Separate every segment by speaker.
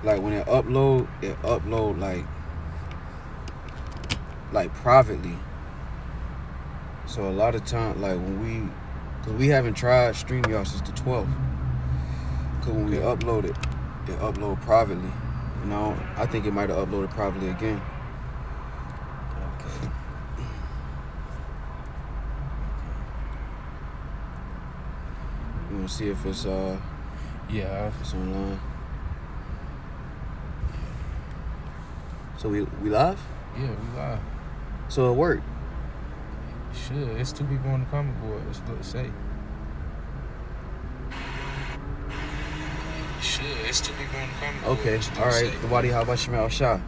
Speaker 1: like when it upload like privately. So a lot of time, like cause we haven't tried StreamYard since the 12th. Cause when we upload it upload privately. You know, I think it might have uploaded privately again.
Speaker 2: Okay.
Speaker 1: You wanna see if it's
Speaker 2: Yeah.
Speaker 1: it's online. So we live?
Speaker 2: Yeah, we live.
Speaker 1: So it worked.
Speaker 2: Should. It's 2 people on the comment board. It's what it say. It's 2 people on the comment board.
Speaker 1: Okay, all right. The Wadi Habashim Al Shah.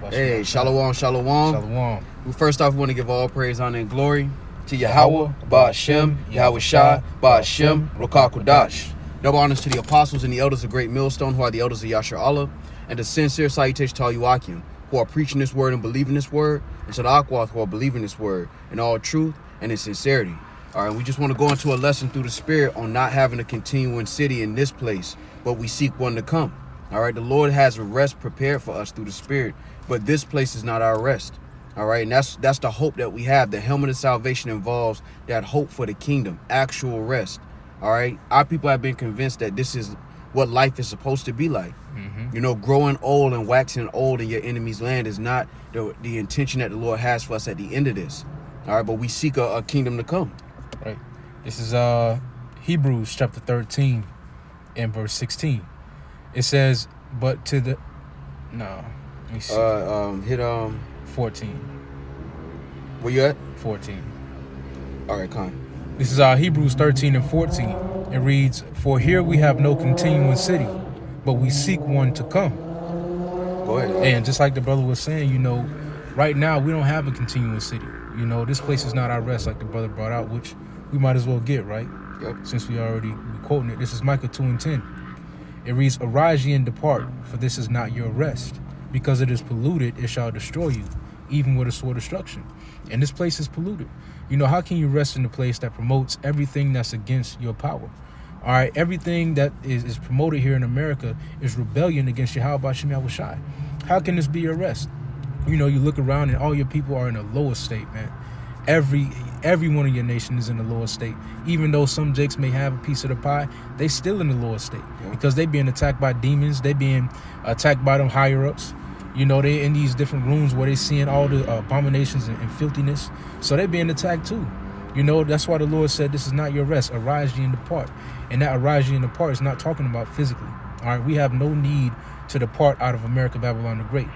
Speaker 1: Hey,
Speaker 2: Shalom.
Speaker 1: Shalom.
Speaker 2: Shalom.
Speaker 1: We first off want to give all praise, honor, and glory to Yahweh, Ba'ashem, Yahweh Shah, Ba'ashem, Rokakudash. Double honors to the apostles and the elders of Great Millstone, who are the elders of Yashar Allah, and a sincere salutation to all you Akim, who are preaching this word and believing this word, and to the Akwath, who are believing this word in all truth and in sincerity. All right, we just want to go into a lesson through the Spirit on not having a continuing city in this place, but we seek one to come. All right, the Lord has a rest prepared for us through the Spirit, but this place is not our rest. All right, and that's the hope that we have. The helmet of salvation involves that hope for the kingdom, actual rest. All right, our people have been convinced that this is what life is supposed to be like. You know, growing old and waxing old in your enemy's land is not the intention that the Lord has for us at the end of this. All right, but we seek a kingdom to come.
Speaker 2: Right. This is Hebrews chapter 13 and verse 16. It says, but to the... No. Let me see.
Speaker 1: Hit
Speaker 2: 14.
Speaker 1: Where you at?
Speaker 2: 14.
Speaker 1: All right, come.
Speaker 2: This is Hebrews 13 and 14. It reads, for here we have no continuing city, but we seek one to come.
Speaker 1: Go ahead.
Speaker 2: And just like the brother was saying, you know, right now we don't have a continuing city. You know, this place is not our rest, like the brother brought out, which we might as well get, right?
Speaker 1: Yep.
Speaker 2: Since we quoting it. This is Micah 2 and 10. It reads, arise ye and depart, for this is not your rest. Because it is polluted, it shall destroy you, even with a sword destruction. And this place is polluted. You know, how can you rest in a place that promotes everything that's against your power? All right, everything that is promoted here in America is rebellion against Yahweh Shem Yahweh Shai. How can this be your rest? You know, you look around and all your people are in a lower state, man. Every one of your nation is in the lower state. Even though some jakes may have a piece of the pie, they still in the lower state because they being attacked by demons. They being attacked by them higher ups. You know, they in these different rooms where they seeing all the abominations and filthiness. So they being attacked too. You know, that's why the Lord said, this is not your rest. Arise ye and depart. And that arise ye and depart is not talking about physically. All right, we have no need to depart out of America, Babylon the Great.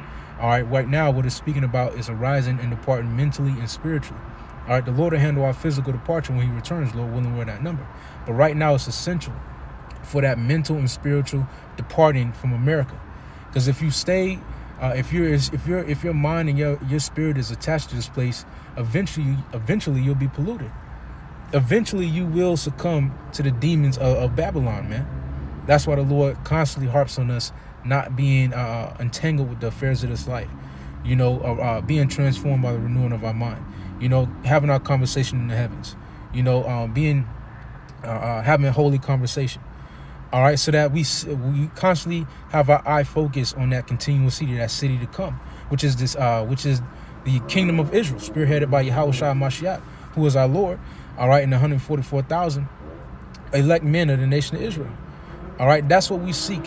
Speaker 2: All right, right now what it's speaking about is arising and departing mentally and spiritually. All right, the Lord will handle our physical departure when he returns, Lord willing, we're that number. But right now it's essential for that mental and spiritual departing from America. Because if you stay, if your mind and your spirit is attached to this place, eventually you'll be polluted. Eventually you will succumb to the demons of Babylon, man. That's why the Lord constantly harps on us not being entangled with the affairs of this life. You know, being transformed by the renewing of our mind. You know, having our conversation in the heavens. You know, having a holy conversation. All right, so that we constantly have our eye focused on that continuous city, that city to come, which is the kingdom of Israel, spearheaded by Yahweh Shai Mashiach, who is our Lord. All right, and 144,000 elect men of the nation of Israel. All right, that's what we seek.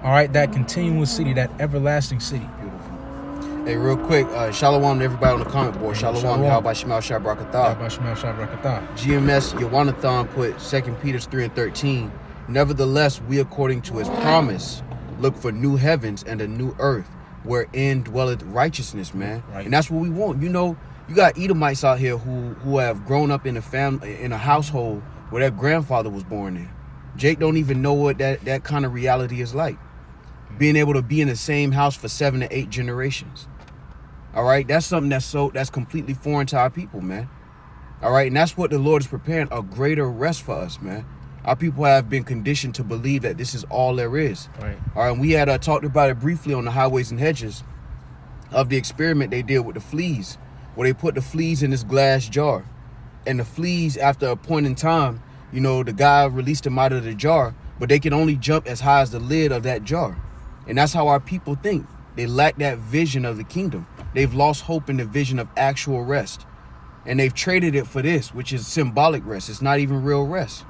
Speaker 2: All right, that continuous city, that everlasting city.
Speaker 1: Beautiful. Hey, real quick, shalom to everybody on the comment board. Shalom. How about Shemal Shai Brakatah? GMS Yawanathan put 2 Peter 3 and 13. Nevertheless, we, according to his promise, look for new heavens and a new earth, wherein dwelleth righteousness, man. Right. And that's what we want. You know, you got Edomites out here who have grown up in a household where their grandfather was born in. Jake don't even know what that kind of reality is like. Being able to be in the same house for 7 to 8 generations. All right, that's something that's completely foreign to our people, man. All right, and that's what the Lord is preparing, a greater rest for us, man. Our people have been conditioned to believe that this is all there is. Right. All right, and we had talked about it briefly on the Highways and Hedges of the experiment they did with the fleas, where they put the fleas in this glass jar. And the fleas, after a point in time, you know, the guy released them out of the jar, but they can only jump as high as the lid of that jar. And that's how our people think. They lack that vision of the kingdom. They've lost hope in the vision of actual rest. And they've traded it for this, which is symbolic rest. It's not even real rest.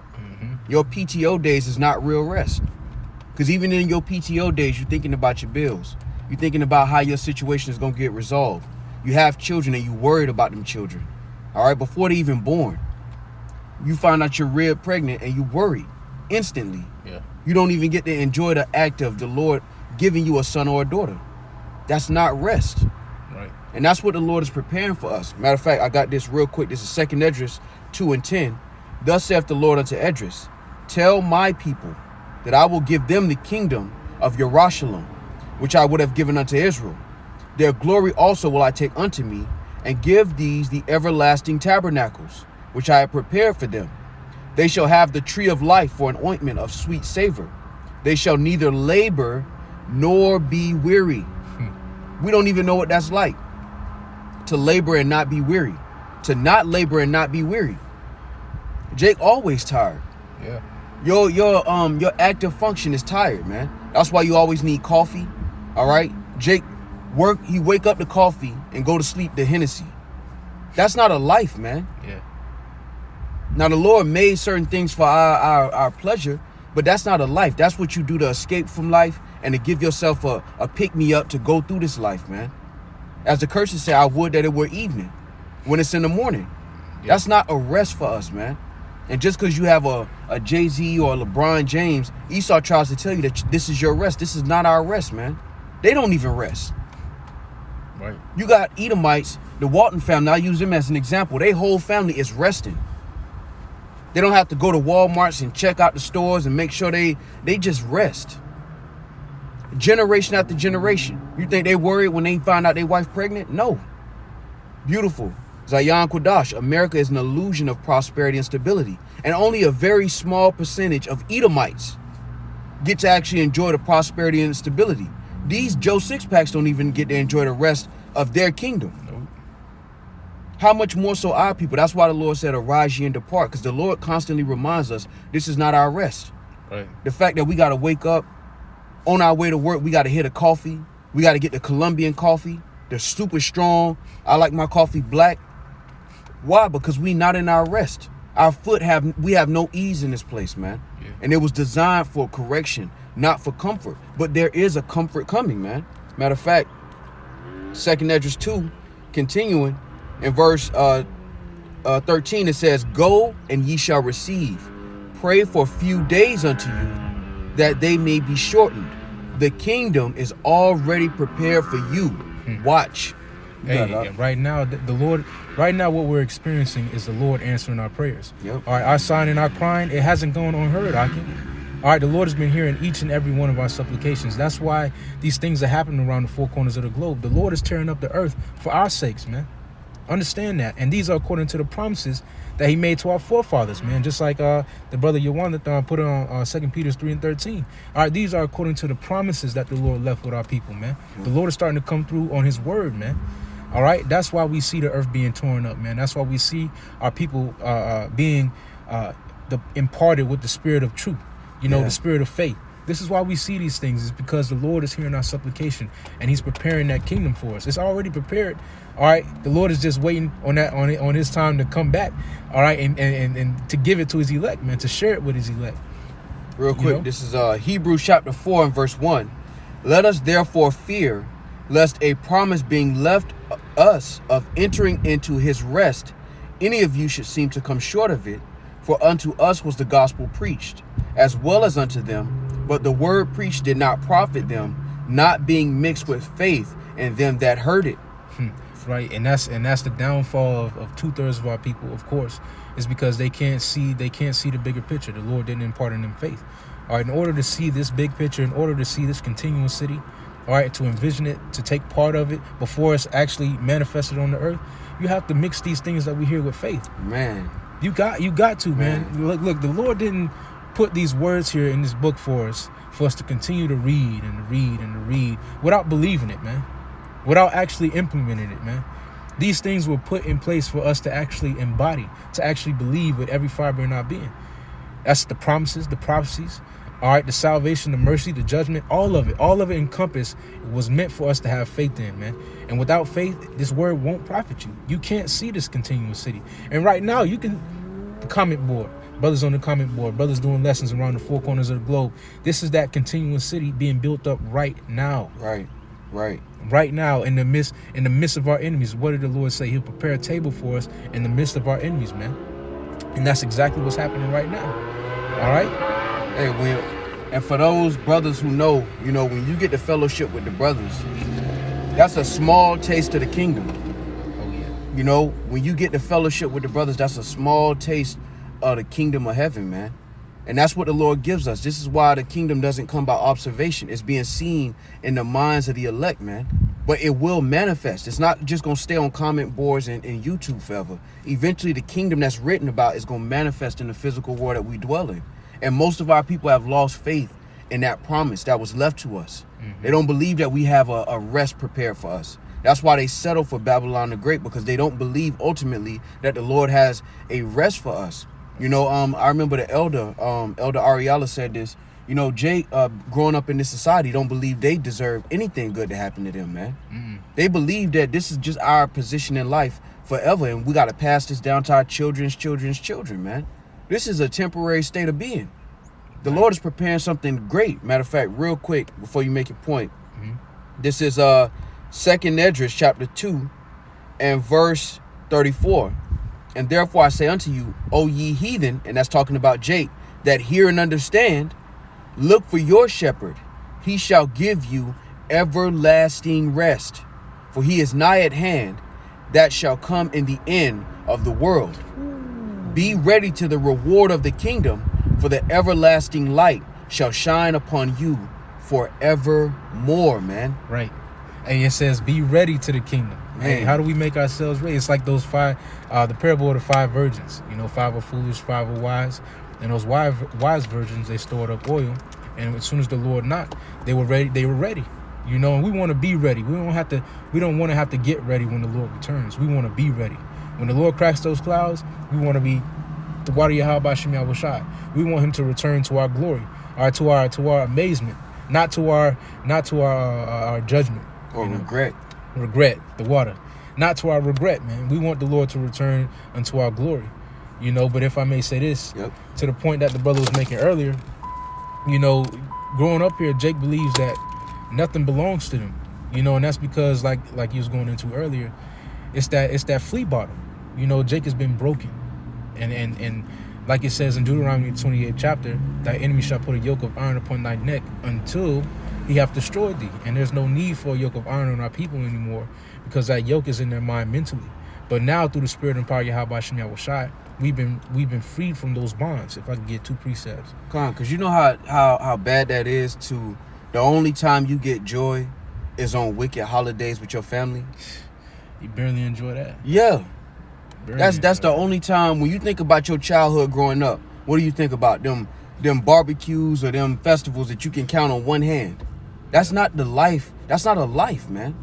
Speaker 1: Your PTO days is not real rest. Because even in your PTO days, you're thinking about your bills. You're thinking about how your situation is going to get resolved. You have children and you're worried about them children. All right, before they're even born. You find out you're real pregnant and you worry instantly.
Speaker 2: Yeah.
Speaker 1: You don't even get to enjoy the act of the Lord giving you a son or a daughter. That's not rest.
Speaker 2: Right.
Speaker 1: And that's what the Lord is preparing for us. Matter of fact, I got this real quick. This is 2 Esdras 2:10. Thus saith the Lord unto Esdras, tell my people that I will give them the kingdom of Yerushalayim, which I would have given unto Israel. Their glory also will I take unto me, and give these the everlasting tabernacles, which I have prepared for them. They shall have the tree of life for an ointment of sweet savor. They shall neither labor nor be weary. We don't even know what that's like. To labor and not be weary. To not labor and not be weary. Jake always tired.
Speaker 2: Yeah.
Speaker 1: Your active function is tired, man. That's why you always need coffee. All right? Jake he wake up to coffee and go to sleep to Hennessy. That's not a life, man.
Speaker 2: Yeah.
Speaker 1: Now the Lord made certain things for our pleasure, but that's not a life. That's what you do to escape from life and to give yourself a pick-me-up to go through this life, man. As the curses say, I would that it were evening when it's in the morning. Yeah. That's not a rest for us, man. And just because you have a Jay-Z or a LeBron James, Esau tries to tell you that this is your rest. This is not our rest, man. They don't even rest.
Speaker 2: Right.
Speaker 1: You got Edomites, the Walton family. I use them as an example. Their whole family is resting. They don't have to go to Walmarts and check out the stores and make sure they just rest. Generation after generation. You think they worried when they find out their wife pregnant? No. Beautiful. Zion Quadash, America is an illusion of prosperity and stability. And only a very small percentage of Edomites get to actually enjoy the prosperity and stability. These Joe Sixpacks don't even get to enjoy the rest of their kingdom.
Speaker 2: Nope.
Speaker 1: How much more so our people? That's why the Lord said, arise ye and depart, because the Lord constantly reminds us this is not our rest.
Speaker 2: Right.
Speaker 1: The fact that we got to wake up, on our way to work, we got to hit a coffee. We got to get the Colombian coffee. They're super strong. I like my coffee black. Why? Because we not in our rest. We have no ease in this place, man. Yeah. And it was designed for correction, not for comfort. But there is a comfort coming, man. Matter of fact, 2 Esdras 2, continuing in verse 13, it says, go and ye shall receive. Pray for few days unto you, that they may be shortened. The kingdom is already prepared for you. Watch.
Speaker 2: Hey, right now, the Lord, right now what we're experiencing is the Lord answering our prayers.
Speaker 1: Yep.
Speaker 2: All right, our sighing and our crying, it hasn't gone unheard, Akin. All right, the Lord has been hearing each and every one of our supplications. That's why these things are happening around the four corners of the globe. The Lord is tearing up the earth for our sakes, man. Understand that. And these are according to the promises that he made to our forefathers, man. Just like the brother Yawanathan put on 2 Peter 3:13. All right, these are according to the promises that the Lord left with our people, man. The Lord is starting to come through on his word, man. All right, that's why we see the earth being torn up, man. That's why we see our people being imparted with the spirit of truth, the spirit of faith. This is why we see these things, is because the Lord is hearing our supplication and he's preparing that kingdom for us. It's already prepared. All right. The Lord is just waiting on his time to come back. All right. And to give it to his elect, man, to share it with his elect.
Speaker 1: Real quick. This is Hebrews chapter 4 and verse 1. Let us therefore fear, lest a promise being left us of entering into his rest, any of you should seem to come short of it. For unto us was the gospel preached, as well as unto them. But the word preached did not profit them, not being mixed with faith in them that heard it.
Speaker 2: Right, and that's the downfall of 2/3 of our people, of course, is because they can't see the bigger picture. The Lord didn't impart in them faith. All right, in order to see this big picture, in order to see this continuous city, all right, to envision it, to take part of it before it's actually manifested on the earth, you have to mix these things that we hear with faith.
Speaker 1: Man,
Speaker 2: you got to, man. Look, the Lord didn't put these words here in this book for us to continue to read and to read and to read without believing it, man. Without actually implementing it, man. These things were put in place for us to actually embody, to actually believe with every fiber in our being. That's the promises, the prophecies, All right, the salvation, the mercy, the judgment, all of it encompassed was meant for us to have faith in, man. And without faith, this word won't profit you. You can't see this continuous city. And right now, you can, the comment board, brothers on the comment board, brothers doing lessons around the four corners of the globe. This is that continuous city being built up right now. Right now, in the midst of our enemies. What did the Lord say? He'll prepare a table for us in the midst of our enemies, man. And that's exactly what's happening right now. All right.
Speaker 1: Hey, Will, and for those brothers who know, when you get the fellowship with the brothers, that's a small taste of the kingdom.
Speaker 2: Oh, yeah.
Speaker 1: When you get the fellowship with the brothers, that's a small taste of the kingdom of heaven, man. And that's what the Lord gives us. This is why the kingdom doesn't come by observation. It's being seen in the minds of the elect, man. But it will manifest. It's not just going to stay on comment boards and YouTube forever. Eventually, the kingdom that's written about is going to manifest in the physical world that we dwell in. And most of our people have lost faith in that promise that was left to us. Mm-hmm. They don't believe that we have a rest prepared for us. That's why they settle for Babylon the Great, because they don't believe ultimately that the Lord has a rest for us. I remember the elder Ariella said this. Jake, growing up in this society, don't believe they deserve anything good to happen to them, man. Mm-hmm. They believe that this is just our position in life forever, and we got to pass this down to our children's children, man. This is a temporary state of being. The Lord is preparing something great. Matter of fact, real quick, before you make your point, This is 2nd Esdras chapter 2 and verse 34. And therefore I say unto you, O ye heathen, and that's talking about Jake, that hear and understand, look for your shepherd. He shall give you everlasting rest. For he is nigh at hand, that shall come in the end of the world. Be ready to the reward of the kingdom, for the everlasting light shall shine upon you forevermore, man.
Speaker 2: Right. And it says, be ready to the kingdom. Man. Hey, how do we make ourselves ready? It's like those the parable of the 5 virgins. 5 are foolish, 5 are wise. And those wise virgins, they stored up oil. And as soon as the Lord knocked, they were ready. And we want to be ready. We don't want to have to get ready when the Lord returns. We want to be ready. When the Lord cracks those clouds, we want to be the water Yahweh Shem Yahushai. We want him to return to our glory, to our amazement, not to our judgment
Speaker 1: or regret.
Speaker 2: Regret, the water, not to our regret, man. We want the Lord to return unto our glory, But if I may say this, to the point that the brother was making earlier, growing up here, Jake believes that nothing belongs to them, and that's because like he was going into earlier, it's that flea bottom. Jake has been broken. And like it says in Deuteronomy 28th chapter, thy enemy shall put a yoke of iron upon thy neck until he have destroyed thee. And there's no need for a yoke of iron on our people anymore, because that yoke is in their mind mentally. But now through the spirit and power of Yahweh Shem Yahushai, we've been freed from those bonds. If I could get 2 precepts.
Speaker 1: Come on, because you know how bad that is to the only time you get joy is on wicked holidays with your family.
Speaker 2: You barely enjoy that.
Speaker 1: Yeah. That's the only time when you think about your childhood growing up. What do you think about? Them barbecues or them festivals that you can count on one hand. That's not the life. That's not a life, man.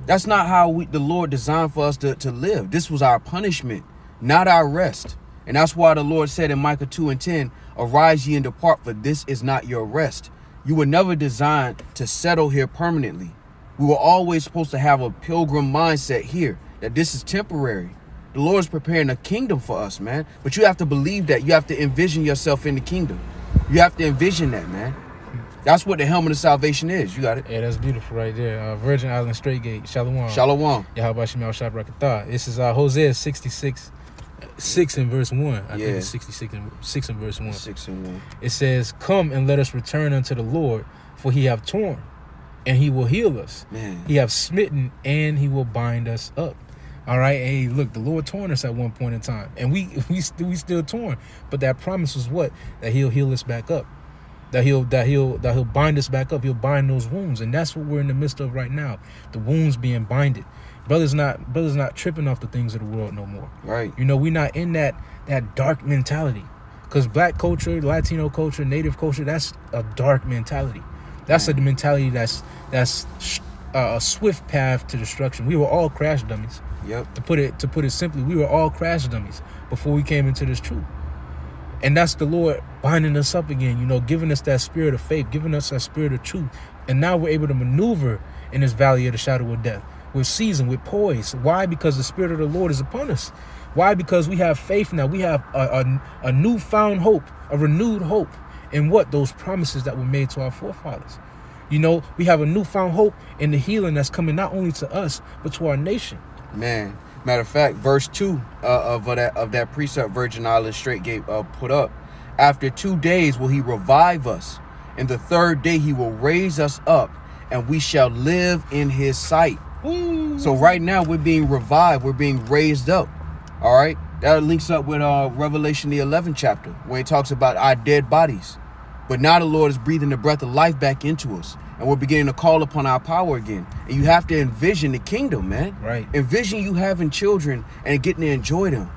Speaker 1: That's not how the Lord designed for us to live. This was our punishment, not our rest. And that's why the Lord said in Micah 2:10, arise ye and depart, for this is not your rest. You were never designed to settle here permanently. We were always supposed to have a pilgrim mindset here, that this is temporary. The Lord is preparing a kingdom for us, man. But you have to believe that. You have to envision yourself in the kingdom. You have to envision that, man. That's what the helmet of salvation is. You got it?
Speaker 2: Yeah, that's beautiful right there. Virgin Island Straight Gate. Shalom.
Speaker 1: Shalom.
Speaker 2: Yahweh Shem Yahushai Barakatah. This is Hosea 66, 6 and verse 1. I think it's 66 and 6 and verse 1.
Speaker 1: 6 and 1.
Speaker 2: It says, come and let us return unto the Lord, for he have torn, and he will heal us.
Speaker 1: Man.
Speaker 2: He have smitten, and he will bind us up. All right, hey, look, the Lord torn us at one point in time, and we still torn. But that promise was what? That he'll heal us back up. That he'll bind us back up. He'll bind those wounds, and that's what we're in the midst of right now. The wounds being binded. Brothers not tripping off the things of the world no more.
Speaker 1: Right.
Speaker 2: We're not in that dark mentality, because Black culture, Latino culture, Native culture, that's a dark mentality. That's a mentality that's a swift path to destruction. We were all crash dummies.
Speaker 1: Yep.
Speaker 2: To put it simply, we were all crash dummies before we came into this truth. And that's the Lord binding us up again, you know, giving us that spirit of faith, giving us that spirit of truth. And now we're able to maneuver in this valley of the shadow of death with season, with poise. Why? Because the Spirit of the Lord is upon us. Why? Because we have faith now. We have a newfound hope, a renewed hope in what? Those promises that were made to our forefathers. You know, we have a newfound hope in the healing that's coming not only to us, but to our nation.
Speaker 1: Man, matter of fact, verse 2 of that precept Virgin Island Straight Gate put up. After 2 days will he revive us, and the third day he will raise us up, and we shall live in his sight.
Speaker 2: Ooh.
Speaker 1: So right now we're being revived, we're being raised up. All right, that links up with Revelation the 11th chapter, where it talks about our dead bodies. But now the Lord is breathing the breath of life back into us, and we're beginning to call upon our power again. And you have to envision the kingdom, man.
Speaker 2: Right.
Speaker 1: Envision you having children and getting to enjoy them.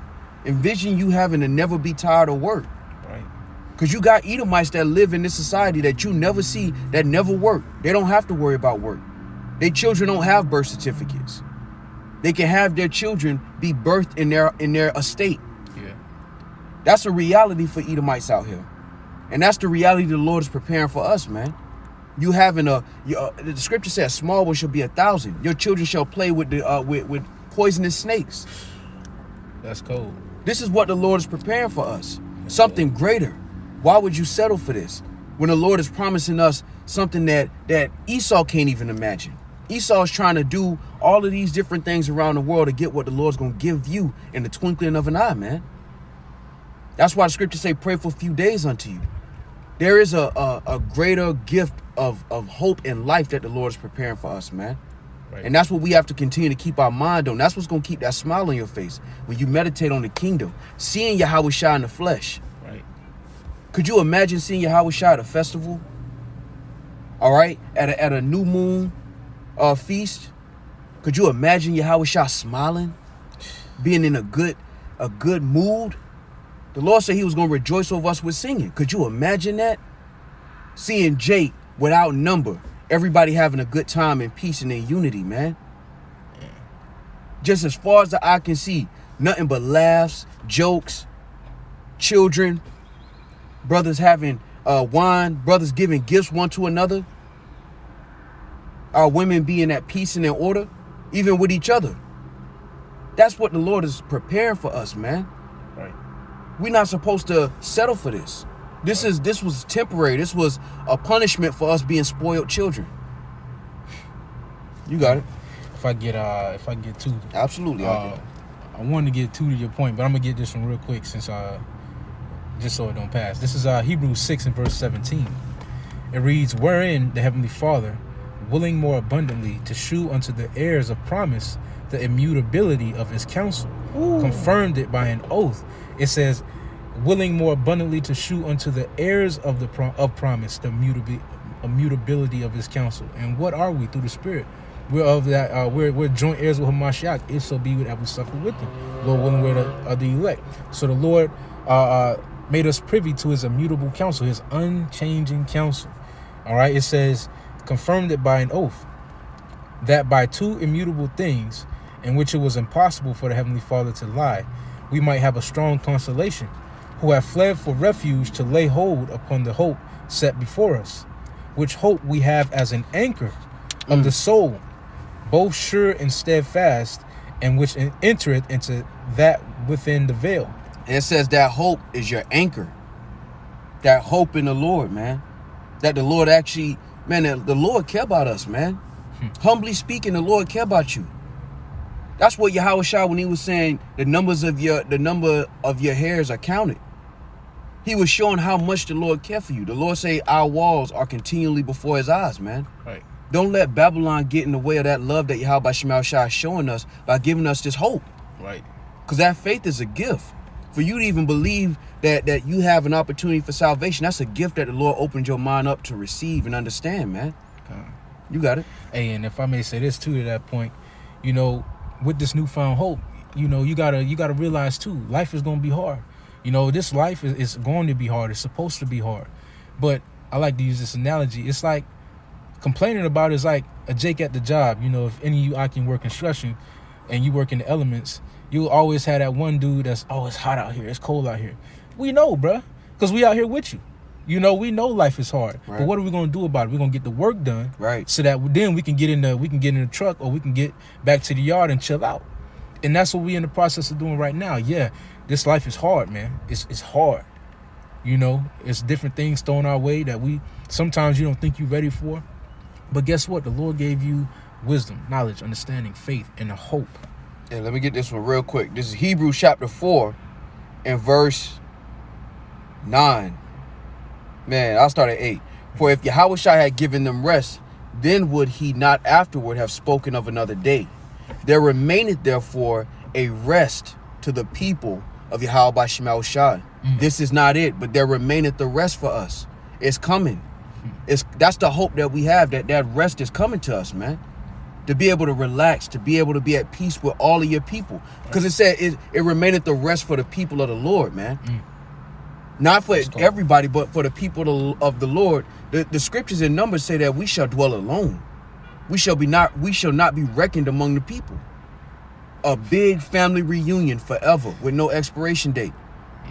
Speaker 1: Envision you having to never be tired of work.
Speaker 2: Right.
Speaker 1: Because you got Edomites that live in this society that you never see, that never work. They don't have to worry about work. Their children don't have birth certificates. They can have their children be birthed in their estate.
Speaker 2: Yeah.
Speaker 1: That's a reality for Edomites out here. And that's the reality the Lord is preparing for us, man. You having the scripture says, small ones shall be 1,000. Your children shall play with with poisonous snakes.
Speaker 2: That's cold.
Speaker 1: This is what the Lord is preparing for us. Something greater. Why would you settle for this when the Lord is promising us something that Esau can't even imagine? Esau is trying to do all of these different things around the world to get what the Lord's going to give you in the twinkling of an eye, man. That's why the scriptures say, pray for a few days unto you. There is a greater gift of hope and life that the Lord is preparing for us, man. Right. And that's what we have to continue to keep our mind on. That's what's going to keep that smile on your face when you meditate on the kingdom, seeing Yahweh Shai in the flesh.
Speaker 2: Right.
Speaker 1: Could you imagine seeing Yahweh Shai at a festival? All right, at a new moon feast. Could you imagine Yahweh Shai smiling, being in a good mood? The Lord said he was going to rejoice over us with singing. Could you imagine that? Seeing Jake without number, everybody having a good time in peace and in unity, man. Just as far as the eye can see, nothing but laughs, jokes, children, brothers having wine, brothers giving gifts one to another. Our women being at peace and in order, even with each other. That's what the Lord is preparing for us, man.
Speaker 2: Right.
Speaker 1: We're not supposed to settle for this. This was temporary. This was a punishment for us being spoiled children. You got it.
Speaker 2: If I get two.
Speaker 1: Absolutely.
Speaker 2: I wanted to get two to your point, but I'm gonna get this one real quick since just so it don't pass. This is Hebrews 6 and verse 17. It reads, wherein the Heavenly Father, willing more abundantly to shew unto the heirs of promise the immutability of his counsel, confirmed it by an oath. It says, willing more abundantly to shew unto the heirs of promise the immutability of his counsel. And what are we? Through the Spirit. We're of that. We're joint heirs with Hamashiach, if so be that we suffer with him. Lord willing, we're the elect. So the Lord made us privy to his immutable counsel, his unchanging counsel. All right. It says, confirmed it by an oath, that by two immutable things, in which it was impossible for the Heavenly Father to lie, we might have a strong consolation, who have fled for refuge to lay hold upon the hope set before us, which hope we have as an anchor of the soul, both sure and steadfast, and which entereth into that within the veil.
Speaker 1: And it says that hope is your anchor. That hope in the Lord, man. That the Lord actually, man, the Lord care about us, man. Humbly speaking, the Lord care about you. That's what Yahweh Shai, when he was saying the number of your hairs are counted. He was showing how much the Lord care for you. The Lord say our walls are continually before his eyes, man.
Speaker 2: Right.
Speaker 1: Don't let Babylon get in the way of that love that Yahweh Shai is showing us by giving us this hope.
Speaker 2: Right.
Speaker 1: Because that faith is a gift. For you to even believe that you have an opportunity for salvation, that's a gift that the Lord opened your mind up to receive and understand, man. You got it.
Speaker 2: Hey, and if I may say this too, to that point, you know, with this newfound hope, you know, you gotta realize too, life is gonna be hard. You know, this life is going to be hard. It's supposed to be hard. But I like to use this analogy. It's like complaining about it is like a Jake at the job. You know, if any of you can work construction and you work in the elements, you'll always have that one dude that's, oh, it's hot out here, it's cold out here. We know, bruh, because we out here with you. You know, we know life is hard, right. But what are we gonna do about it? We're gonna get the work done,
Speaker 1: right?
Speaker 2: So that then we can get in the truck, or we can get back to the yard and chill out. And that's what we in the process of doing right now. Yeah, this life is hard, man. It's hard. You know, it's different things thrown our way that we sometimes you don't think you're ready for. But guess what? The Lord gave you wisdom, knowledge, understanding, faith, and a hope.
Speaker 1: And let me get this one real quick. This is Hebrews chapter 4 and verse 9. Man, I'll start at 8. For if Yahushua had given them rest, then would he not afterward have spoken of another day? There remaineth therefore a rest to the people of Yahweh Shema Shai. This is not it, but there remaineth the rest for us. It's coming. That's the hope that we have, that rest is coming to us, man. To be able to relax, to be able to be at peace with all of your people. Because it said it remaineth the rest for the people of the Lord, man. Not for everybody, but for the people of the Lord. The scriptures in Numbers say that we shall dwell alone. We shall not be reckoned among the people. A big family reunion forever with no expiration date.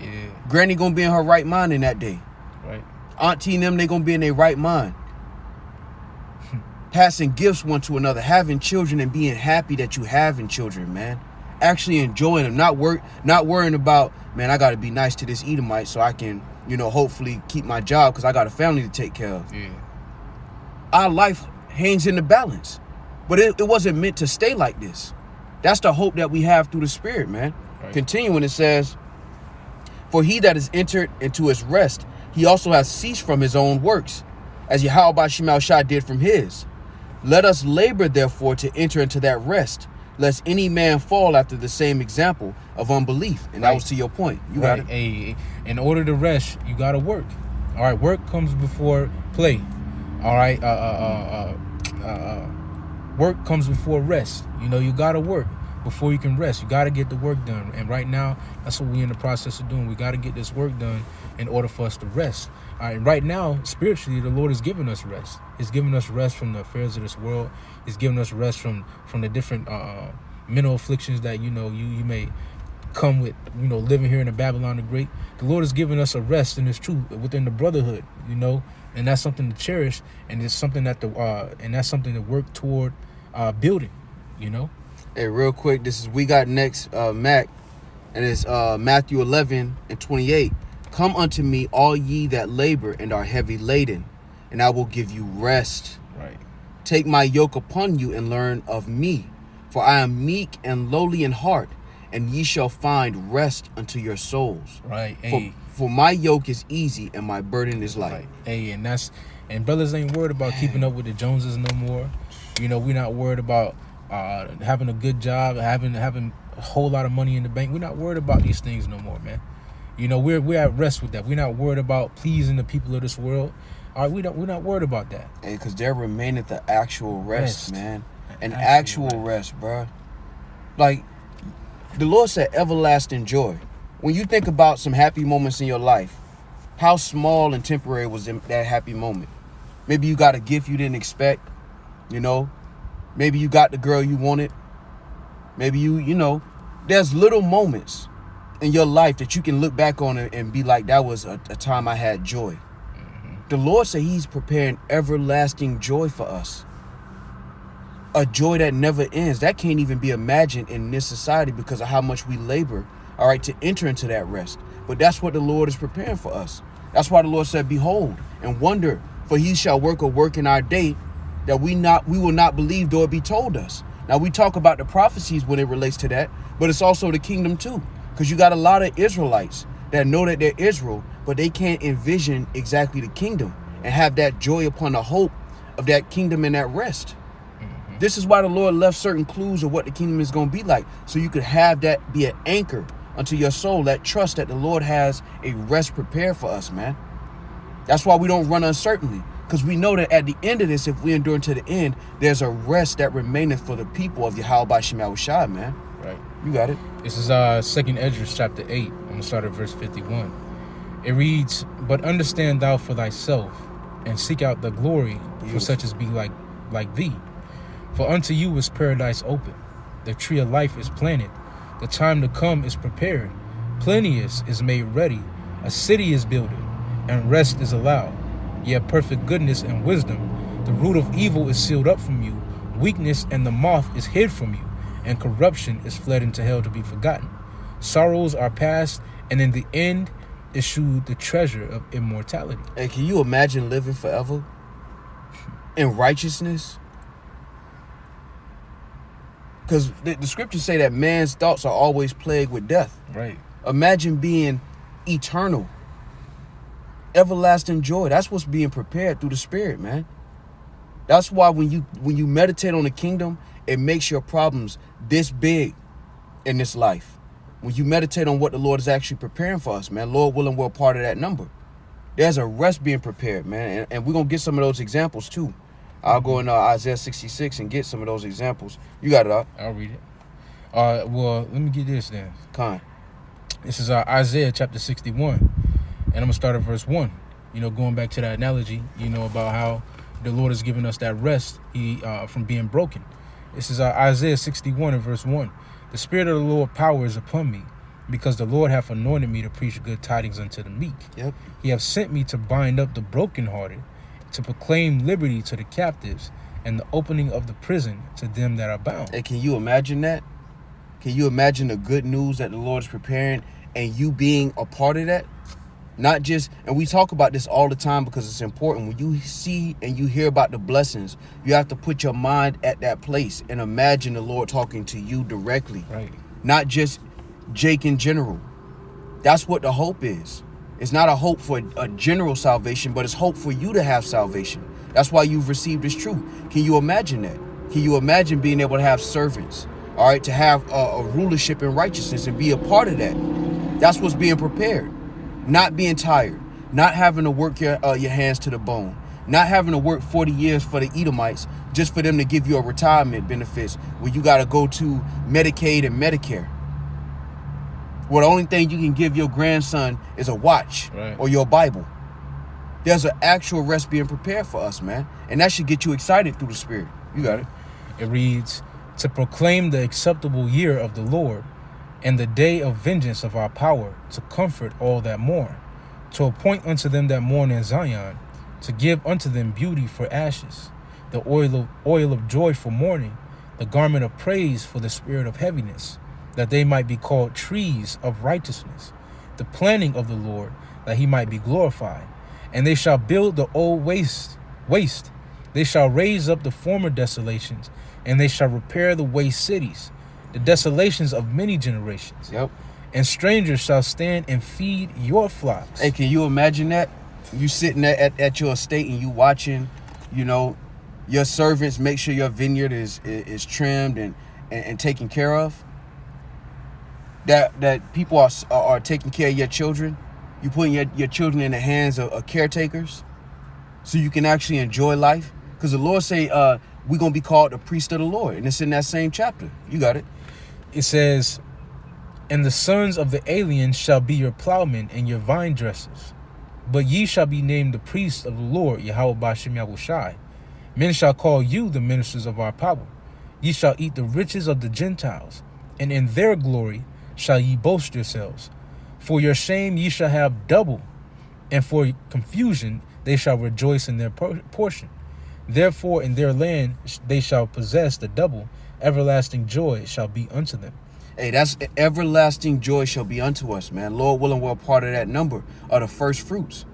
Speaker 2: Yeah.
Speaker 1: Granny gonna be in her right mind in that day.
Speaker 2: Right.
Speaker 1: Auntie and them, they gonna be in their right mind. Passing gifts one to another, having children and being happy that you having children, man. Actually enjoying them, not worrying about, man, I got to be nice to this Edomite so I can, hopefully keep my job because I got a family to take care of.
Speaker 2: Yeah.
Speaker 1: Our life hangs in the balance, but it wasn't meant to stay like this. That's the hope that we have through the Spirit, man. Right. Continuing, it says, for he that is entered into his rest, he also has ceased from his own works, as Yahweh Shema Shai did from his. Let us labor, therefore, to enter into that rest, lest any man fall after the same example of unbelief. And that was to your point. You got it.
Speaker 2: In order to rest, you got to work. All right, work comes before play. All right, work comes before rest. You got to work before you can rest. You got to get the work done. And right now, that's what we're in the process of doing. We got to get this work done in order for us to rest. All right, right now, spiritually, the Lord is giving us rest. He's giving us rest from the affairs of this world. He's giving us rest from the different mental afflictions that, you may come with, living here in the Babylon the Great. The Lord is giving us a rest in His truth within the brotherhood, and that's something to cherish, and it's something that that's something to work toward building,
Speaker 1: Hey, real quick, this is We Got Next, Mac, and it's Matthew 11:28. Come unto me, all ye that labor and are heavy laden, and I will give you rest.
Speaker 2: Right.
Speaker 1: Take my yoke upon you and learn of me, for I am meek and lowly in heart, and ye shall find rest unto your souls.
Speaker 2: Right.
Speaker 1: For my yoke is easy and my burden is light.
Speaker 2: Right. Hey, and brothers ain't worried about keeping up with the Joneses no more. We're not worried about having a good job, having a whole lot of money in the bank. We're not worried about these things no more, man. We're at rest with that. We're not worried about pleasing the people of this world. All right, we're not worried about that.
Speaker 1: Hey, because there remaineth the actual rest, man. An actual rest, bro. Like, the Lord said everlasting joy. When you think about some happy moments in your life, how small and temporary was that happy moment? Maybe you got a gift you didn't expect, Maybe you got the girl you wanted. Maybe there's little moments in your life that you can look back on and be like, that was a time I had joy. The Lord said He's preparing everlasting joy for us. A joy that never ends. That can't even be imagined in this society because of how much we labor, all right, to enter into that rest. But that's what the Lord is preparing for us. That's why the Lord said, behold and wonder, for He shall work a work in our day that we will not believe though it be told us. Now, we talk about the prophecies when it relates to that, but it's also the kingdom too. Because you got a lot of Israelites that know that they're Israel, but they can't envision exactly the kingdom and have that joy upon the hope of that kingdom and that rest. This is why the Lord left certain clues of what the kingdom is going to be like, so you could have that be an anchor unto your soul, that trust that the Lord has a rest prepared for us, man. That's why we don't run uncertainly, because we know that at the end of this, if we endure to the end, there's a rest that remaineth for the people of Yahweh Shema Shai, man.
Speaker 2: Right.
Speaker 1: You got it.
Speaker 2: This is 2nd Esdras chapter 8. I'm going to start at verse 51. It reads, but understand thou for thyself, and seek out the glory for such as be like thee. For unto you is paradise open. The tree of life is planted. The time to come is prepared. Plenteous is made ready. A city is builded, and rest is allowed. Yet perfect goodness and wisdom, the root of evil is sealed up from you. Weakness and the moth is hid from you, and corruption is fled into hell to be forgotten. Sorrows are past, and in the end issued the treasure of immortality.
Speaker 1: Hey, can you imagine living forever in righteousness? Because the scriptures say that man's thoughts are always plagued with death.
Speaker 2: Right.
Speaker 1: Imagine being eternal, everlasting joy. That's what's being prepared through the Spirit, man. That's why when you meditate on the kingdom, it makes your problems this big in this life. When you meditate on what the Lord is actually preparing for us, man, Lord willing, we're a part of that number. There's a rest being prepared, man. And we're going to get some of those examples too. I'll go into Isaiah 66 and get some of those examples. You got it, Doc?
Speaker 2: I'll read it. Well, let me get this then.
Speaker 1: Con.
Speaker 2: This is Isaiah chapter 61. And I'm going to start at verse 1. You know, going back to that analogy, you know, about how the Lord has given us that rest from being broken. This is Isaiah 61 and verse 1. The Spirit of the Lord power is upon me, because the Lord hath anointed me to preach good tidings unto the meek.
Speaker 1: Yep.
Speaker 2: He hath sent me to bind up the brokenhearted, to proclaim liberty to the captives, and the opening of the prison to them that are bound.
Speaker 1: Hey, can you imagine that? Can you imagine the good news that the Lord is preparing and you being a part of that? Not just, and we talk about this all the time because it's important. When you see and you hear about the blessings, you have to put your mind at that place and imagine the Lord talking to you directly.
Speaker 2: Right.
Speaker 1: Not just Jake in general. That's what the hope is. It's not a hope for a general salvation, but it's hope for you to have salvation. That's why you've received this truth. Can you imagine that? Can you imagine being able to have servants, all right, to have a rulership in righteousness and be a part of that? That's what's being prepared. Not being tired, not having to work your hands to the bone, not having to work 40 years for the Edomites just for them to give you a retirement benefits where you got to go to Medicaid and Medicare. Well, the only thing you can give your grandson is a watch, right, or your Bible. There's an actual rest being prepared for us, man. And that should get you excited through the Spirit. You got it.
Speaker 2: It reads, to proclaim the acceptable year of the Lord, and the day of vengeance of our power, to comfort all that mourn, to appoint unto them that mourn in Zion, to give unto them beauty for ashes, the oil of joy for mourning, the garment of praise for the spirit of heaviness, that they might be called trees of righteousness, the planting of the Lord, that he might be glorified. And they shall build the old waste. They shall raise up the former desolations, and they shall repair the waste cities, the desolations of many generations.
Speaker 1: Yep.
Speaker 2: And strangers shall stand and feed your flocks.
Speaker 1: Hey, can you imagine that? You sitting at your estate and you watching, you know, your servants make sure your vineyard is trimmed and taken care of. That people are taking care of your children. You putting your children in the hands of caretakers so you can actually enjoy life. Because the Lord say we're going to be called the priest of the Lord. And it's in that same chapter. You got it.
Speaker 2: It says, and the sons of the aliens shall be your plowmen and your vine dressers. But ye shall be named the priests of the Lord, Yahweh B'Shem Yahushai. Men shall call you the ministers of our power. Ye shall eat the riches of the Gentiles, and in their glory shall ye boast yourselves. For your shame ye shall have double, and for confusion they shall rejoice in their portion. Therefore in their land they shall possess the double. Everlasting joy shall be unto them.
Speaker 1: Hey, that's everlasting joy shall be unto us, man. Lord willing, we're a part of that number of the first fruits.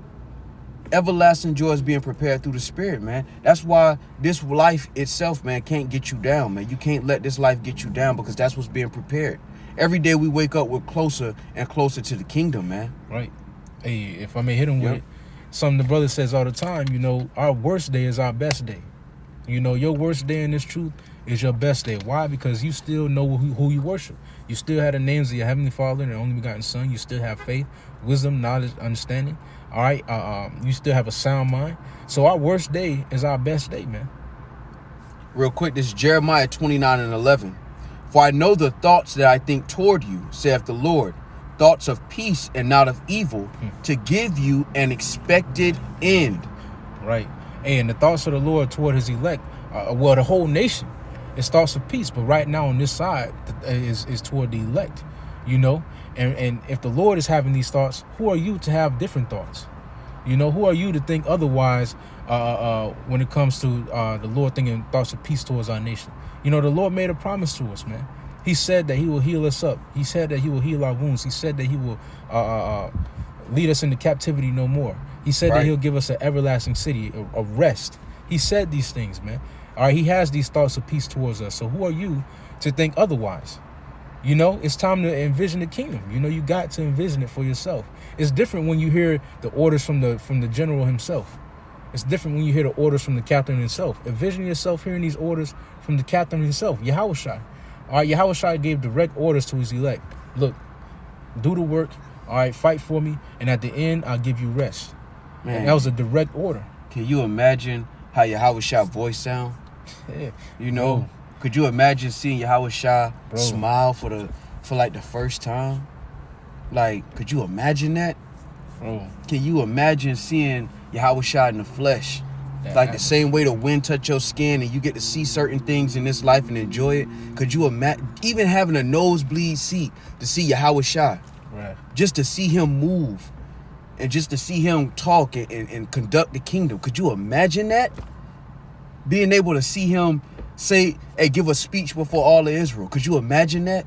Speaker 1: Everlasting joy is being prepared through the Spirit, man. That's why this life itself, man, can't get you down, man. You can't let this life get you down because that's what's being prepared. Every day we wake up, we're closer and closer to the kingdom, man.
Speaker 2: Right. Hey, if I may hit him with it, something the brother says all the time, you know, our worst day is our best day. You know, your worst day in this truth is your best day. Why? Because you still know who you worship. You still have the names of your Heavenly Father and the only begotten Son. You still have faith, wisdom, knowledge, understanding. All right. You still have a sound mind. So our worst day is our best day, man.
Speaker 1: Real quick, this is Jeremiah 29:11. For I know the thoughts that I think toward you, saith the Lord, thoughts of peace and not of evil, to give you an expected end.
Speaker 2: Right. And the thoughts of the Lord toward his elect, the whole nation, it's thoughts of peace. But right now on this side is toward the elect. you know? And if the Lord is having these thoughts, who are you to have different thoughts? You know, who are you to think otherwise when it comes to the Lord thinking thoughts of peace towards our nation? You know, the Lord made a promise to us, man. He said that he will heal us up. He said that he will heal our wounds. He said that he will lead us into captivity no more. He said that he'll give us an everlasting city, a rest. He said these things, man. All right, he has these thoughts of peace towards us. So who are you to think otherwise? You know, it's time to envision the kingdom. You know, you got to envision it for yourself. It's different when you hear the orders from the general himself. It's different when you hear the orders from the captain himself. Envision yourself hearing these orders from the captain himself, Yahushua. All right, Yahushua gave direct orders to his elect. Look, do the work. All right, fight for me. And at the end, I'll give you rest. Man, and that was a direct order.
Speaker 1: Can you imagine how Yahushua voice sound?
Speaker 2: Yeah.
Speaker 1: You know, bro. Could you imagine seeing Yahushua smile for like the first time? Like, could you imagine that?
Speaker 2: Bro.
Speaker 1: Can you imagine seeing Yahushua in the flesh? Like the same way the wind touch your skin and you get to see certain things in this life and enjoy it. Could you imagine even having a nosebleed seat to see Yahushua?
Speaker 2: Right.
Speaker 1: Just to see him move and just to see him talk and conduct the kingdom. Could you imagine that? Being able to see him say, hey, give a speech before all of Israel. Could you imagine that?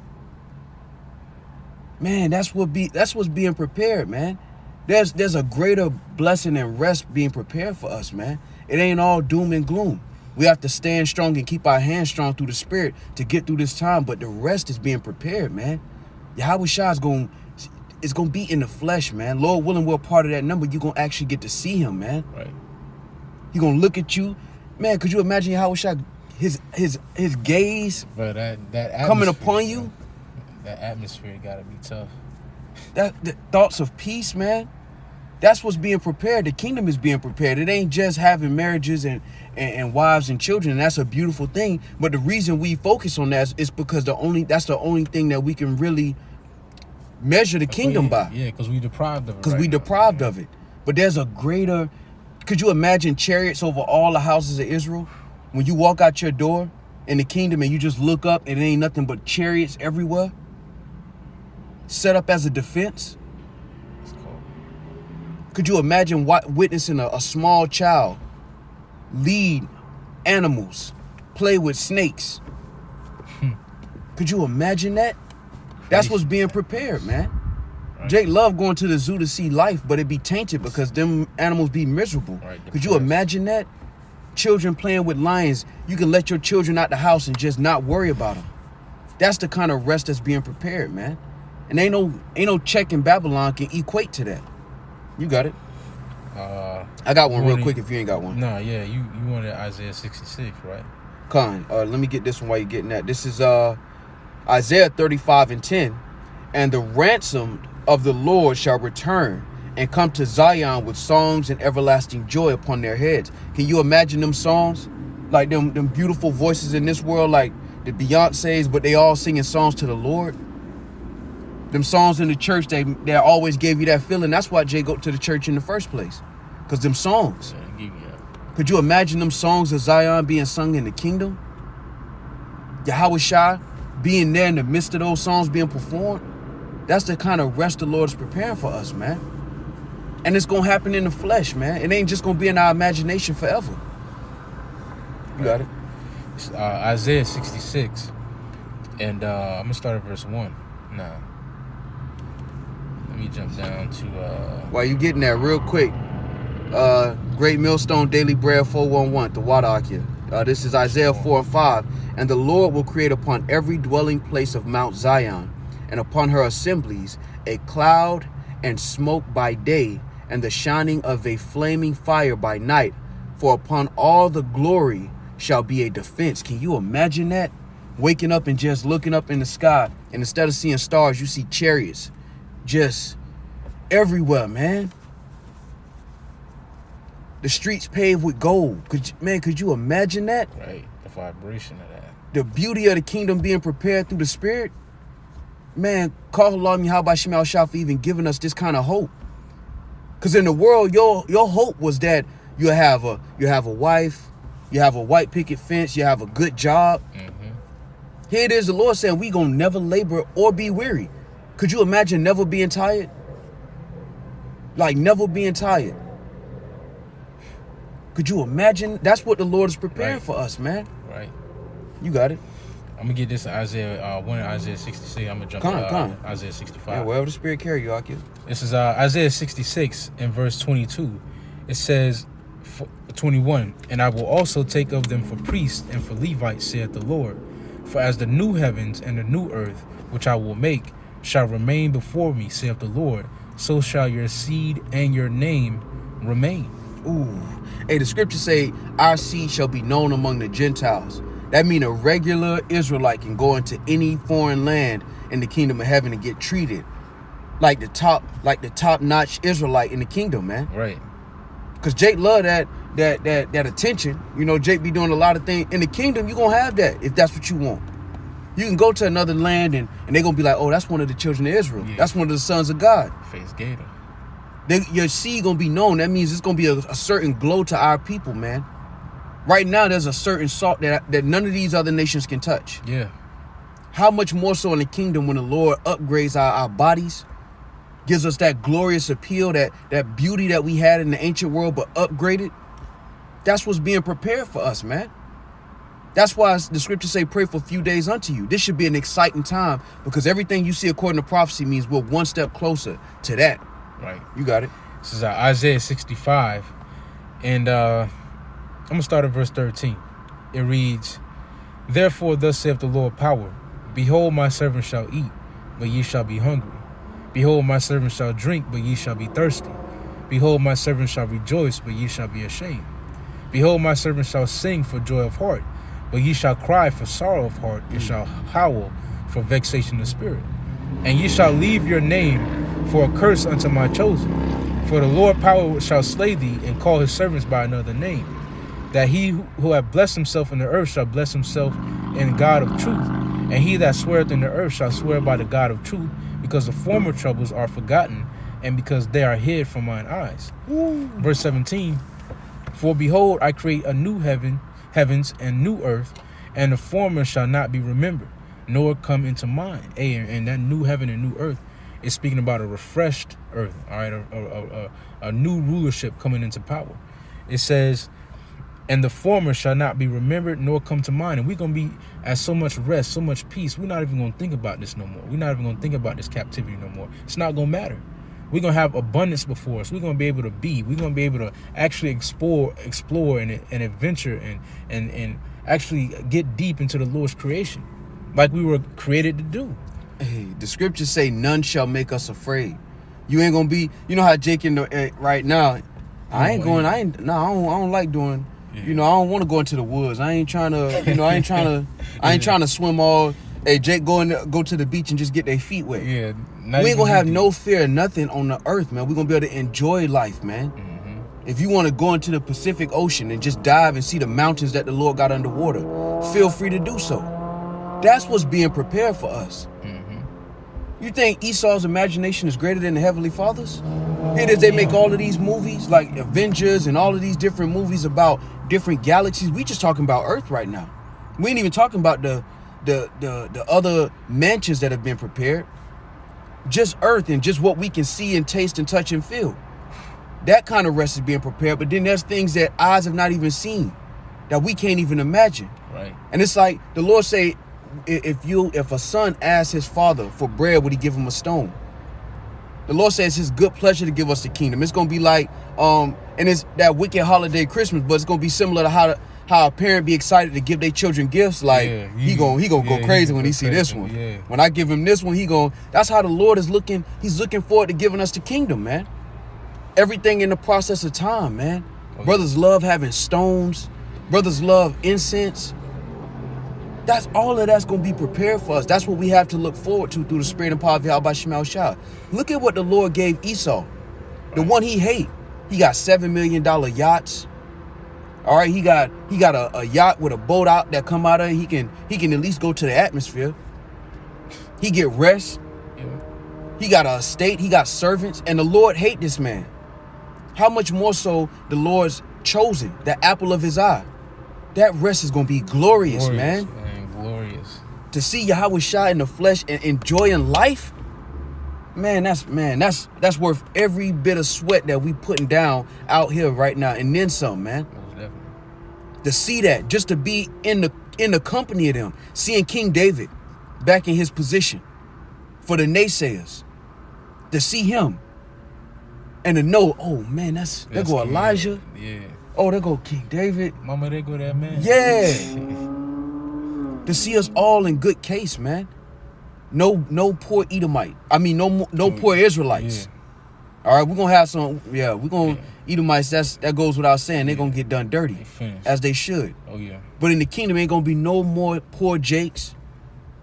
Speaker 1: Man, that's what's being prepared, man. There's a greater blessing and rest being prepared for us, man. It ain't all doom and gloom. We have to stand strong and keep our hands strong through the Spirit to get through this time. But the rest is being prepared, man. Yahushua is going to be in the flesh, man. Lord willing, we're a part of that number. You're going to actually get to see him, man.
Speaker 2: Right.
Speaker 1: He's going to look at you. Man, could you imagine Yahushua, his gaze
Speaker 2: that
Speaker 1: coming upon you?
Speaker 2: That atmosphere got to be tough.
Speaker 1: The thoughts of peace, man. That's what's being prepared. The kingdom is being prepared. It ain't just having marriages and wives and children. And that's a beautiful thing. But the reason we focus on that is because that's the only thing that we can really measure the kingdom by.
Speaker 2: Yeah, because we deprived of it.
Speaker 1: Because we deprived of it. But there's a greater... Could you imagine chariots over all the houses of Israel? When you walk out your door in the kingdom and you just look up and it ain't nothing but chariots everywhere? Set up as a defense? Could you imagine witnessing a small child lead animals, play with snakes? Could you imagine that? That's what's being prepared, man. Right. Jake love going to the zoo to see life, but it be tainted because them animals be miserable. Right, could you imagine that? Children playing with lions. You can let your children out the house and just not worry about them. That's the kind of rest that's being prepared, man. And ain't no check in Babylon can equate to that. You got it. I got one real quick if you ain't got one.
Speaker 2: Nah, yeah, you wanted Isaiah 66, right?
Speaker 1: Con, let me get this one while you're getting that. This is Isaiah 35:10. And the ransom of the Lord shall return and come to Zion with songs and everlasting joy upon their heads. Can you imagine them songs? Like them beautiful voices in this world, like the Beyoncés, but they all singing songs to the Lord. Them songs in the church, they always gave you that feeling. That's why Jay go to the church in the first place. Because them songs. Could you imagine them songs of Zion being sung in the kingdom? Yahushua being there in the midst of those songs being performed? That's the kind of rest the Lord is preparing for us, man. And it's going to happen in the flesh, man. It ain't just going to be in our imagination forever. You got it?
Speaker 2: It's, Isaiah 66. And I'm going to start at verse 1. Nah. Let me jump down to...
Speaker 1: While you getting that real quick, Great Millstone Daily Bread 411, the Wadakia. This is Isaiah 4:5. And the Lord will create upon every dwelling place of Mount Zion, and upon her assemblies, a cloud and smoke by day, and the shining of a flaming fire by night. For upon all the glory shall be a defense. Can you imagine that? Waking up and just looking up in the sky, and instead of seeing stars, you see chariots just everywhere, man. The streets paved with gold. Could you imagine that?
Speaker 2: Right, the vibration of that.
Speaker 1: The beauty of the kingdom being prepared through the Spirit. Man, call Allah Yahweh Shema Shah for even giving us this kind of hope. Because in the world, your hope was that you have a wife, you have a white picket fence, you have a good job. Mm-hmm. Here it is, the Lord saying we gonna never labor or be weary. Could you imagine never being tired? Like never being tired. Could you imagine? That's what the Lord is preparing for us, man.
Speaker 2: Right.
Speaker 1: You got it.
Speaker 2: I'm gonna get this Isaiah 1 and Isaiah 66. I'm gonna jump to Isaiah 65.
Speaker 1: Yeah, wherever the Spirit carry you, Akil.
Speaker 2: This is Isaiah 66 in verse 22. It says, 21, and I will also take of them for priests and for Levites, saith the Lord. For as the new heavens and the new earth, which I will make, shall remain before me, saith the Lord, so shall your seed and your name remain.
Speaker 1: Ooh. Hey, the scriptures say, our seed shall be known among the Gentiles. That means a regular Israelite can go into any foreign land in the kingdom of heaven and get treated like the top-notch Israelite in the kingdom, man.
Speaker 2: Right.
Speaker 1: Because Jake love that attention. You know, Jake be doing a lot of things. In the kingdom, you're going to have that if that's what you want. You can go to another land and they're going to be like, oh, that's one of the children of Israel. Yeah. That's one of the sons of God.
Speaker 2: Face gator.
Speaker 1: Your seed going to be known. That means it's going to be a certain glow to our people, man. Right now, there's a certain salt that none of these other nations can touch.
Speaker 2: Yeah.
Speaker 1: How much more so in the kingdom when the Lord upgrades our bodies, gives us that glorious appeal, that beauty that we had in the ancient world, but upgraded. That's what's being prepared for us, man. That's why the scriptures say, pray for a few days unto you. This should be an exciting time because everything you see according to prophecy means we're one step closer to that.
Speaker 2: Right.
Speaker 1: You got it.
Speaker 2: This is Isaiah 65. And I'm going to start at verse 13. It reads, therefore thus saith the Lord power, behold, my servant shall eat, but ye shall be hungry. Behold, my servant shall drink, but ye shall be thirsty. Behold, my servant shall rejoice, but ye shall be ashamed. Behold, my servant shall sing for joy of heart, but ye shall cry for sorrow of heart, and shall howl for vexation of spirit. And ye shall leave your name for a curse unto my chosen. For the Lord power shall slay thee, and call his servants by another name. That he who hath blessed himself in the earth shall bless himself in God of truth. And he that sweareth in the earth shall swear by the God of truth, because the former troubles are forgotten, and because they are hid from mine eyes. Ooh. Verse 17, for behold, I create a new heavens and new earth, and the former shall not be remembered, nor come into mind. Hey, and that new heaven and new earth is speaking about a refreshed earth, all right, a new rulership coming into power. It says, and the former shall not be remembered nor come to mind. And we're going to be at so much rest, so much peace. We're not even going to think about this no more. We're not even going to think about this captivity no more. It's not going to matter. We're going to have abundance before us. We're going to be able to be. We're going to be able to actually explore and adventure and actually get deep into the Lord's creation like we were created to do.
Speaker 1: Hey, the scriptures say none shall make us afraid. You ain't going to be, you know how Jake right now, I don't like doing... You know, I don't want to go into the woods. I ain't trying to swim all. Hey, Jake, go to the beach and just get their feet wet.
Speaker 2: Yeah,
Speaker 1: we ain't gonna have no fear of nothing on the earth, man. We're gonna be able to enjoy life, man. Mm-hmm. If you want to go into the Pacific Ocean and just dive and see the mountains that the Lord got underwater, feel free to do so. That's what's being prepared for us. Mm-hmm. You think Esau's imagination is greater than the Heavenly Father's? Here it is, they make all of these movies like Avengers and all of these different movies about different galaxies. We just talking about Earth right now. We ain't even talking about the other mansions that have been prepared. Just Earth and just what we can see and taste and touch and feel. That kind of rest is being prepared. But then there's things that eyes have not even seen that we can't even imagine.
Speaker 2: Right.
Speaker 1: And it's like the Lord say, if a son asks his father for bread, would he give him a stone? The Lord says his good pleasure to give us the kingdom. It's going to be like, and it's that wicked holiday Christmas, but it's going to be similar to how a parent be excited to give their children gifts. Like, he gonna go crazy when he see this one. Yeah. When I give him this one, that's how the Lord is looking. He's looking forward to giving us the kingdom, man. Everything in the process of time, man. Brothers love having stones. Brothers love incense. That's all of that's going to be prepared for us. That's what we have to look forward to through the spirit and power of Yahweh Shema Shah. Look at what the Lord gave Esau. The one he hate. He got $7 million yachts. All right, he got a yacht with a boat out that come out of it. He can at least go to the atmosphere. He get rest. Yeah. He got a estate. He got servants. And the Lord hate this man. How much more so the Lord's chosen, the apple of his eye. That rest is going to be glorious, man.
Speaker 2: Glorious.
Speaker 1: To see Yahweh Shai in the flesh and enjoying life, Man, that's worth every bit of sweat that we putting down out here right now, and then some, man.
Speaker 2: Most definitely.
Speaker 1: To see that, just to be in the company of them, seeing King David back in his position for the naysayers, to see him and to know, oh man, there go Elijah.
Speaker 2: Yeah.
Speaker 1: Oh, there go King David.
Speaker 2: Mama, there go that man.
Speaker 1: Yeah. To see us all in good case, man. No poor Edomite. I mean, no poor Israelites.
Speaker 2: Yeah.
Speaker 1: All right, we're gonna have some. Yeah, we're gonna Edomites. That goes without saying. They're gonna get done dirty, as they should.
Speaker 2: Oh yeah.
Speaker 1: But in the kingdom, ain't gonna be no more poor Jakes.